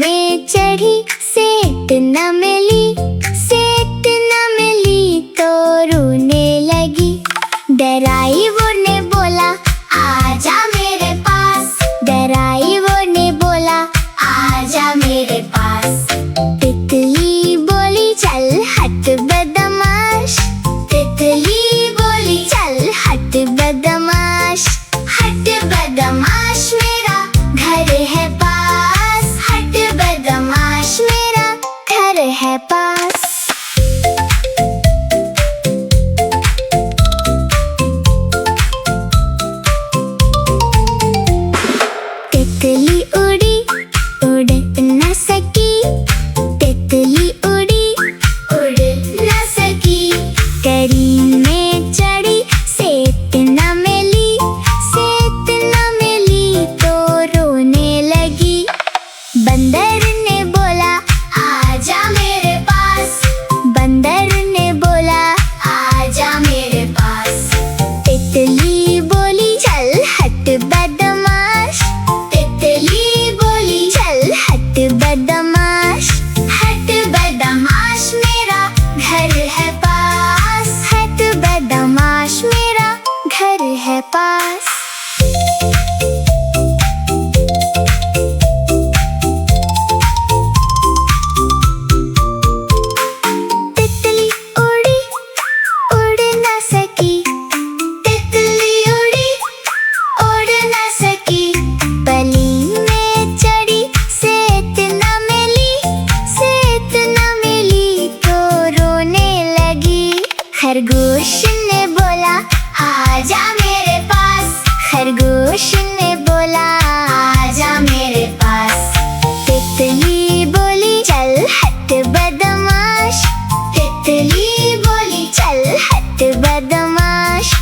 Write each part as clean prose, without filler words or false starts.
में चढ़ी, सेठ न मिली, सेठ न मिली तो रोने लगी। ड्राइवर ने बोला आजा मेरे पास, ड्राइवर ने बोला आजा मेरे पास। तितली बोली चल हट बदमाश, तितली बोली चल हट बदमाश। हट बदमाश मेरा घर है पास, हट बदमाश मेरा घर है पास। तितली उड़ी उड़ न सकी, तितली उड़ी उड़ न सकी। ट्रेन में चढ़ी, सेठ न मिली, सेठ न मिली तो रोने लगी। बंदर ने बोला आजा मेरे पास, बंदर ने बोला आजा मेरे पास। तितली बोली चल हट बदमाश, तितली बोली चल हट बदमाश। हट बदमाश मेरा घर है पास, हट बदमाश मेरा घर है पास। तितली उड़ी उड़ न सकी, तितली उड़ी उड़ न सकी। बली में चढ़ी, सेठ न मिली, सेठ न मिली तो रोने लगी। खरगोश ने बोला आजा मेरे पास, खरगोश ने बोला आजा मेरे पास। तितली बोली चल हट बदमाश, तितली बोली चल हट बदमाश।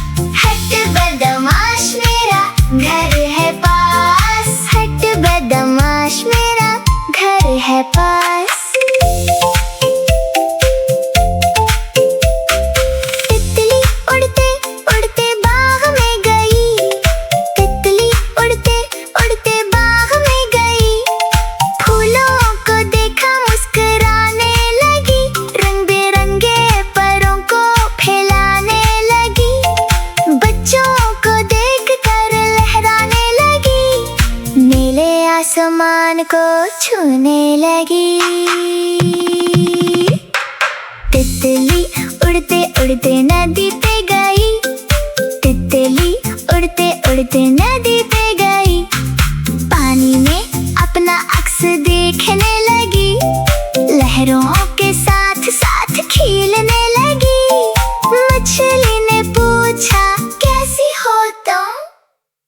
हट बदमाश मेरा घर है पास, हट बदमाश मेरा घर है पास। तितली उड़ते उड़ते बाग में गई, तितली उड़ते उड़ते बाग में गई। फूलों को देखा मुस्कुराने लगी, रंग बिरंगे परों को फैलाने लगी। बच्चों को देखकर लहराने लगी, नीले आसमान को छूने लगी। तितली उड़ते उड़ते नदी पे गई, तितली उड़ते उड़ते नदी पे गई। पानी में अपना अक्स देखने लगी, लहरों के साथ साथ खेलने लगी। मछली ने पूछा कैसी हो तुम,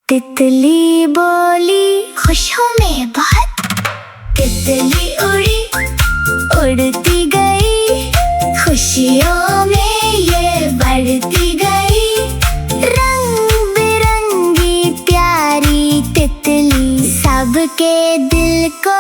तितली बोली खुश हूँ मैं बहुत। तितली उड़ी उड़ती गई, खुशियों में ये बढ़ती गई। रंग बिरंगी प्यारी तितली सबके दिल को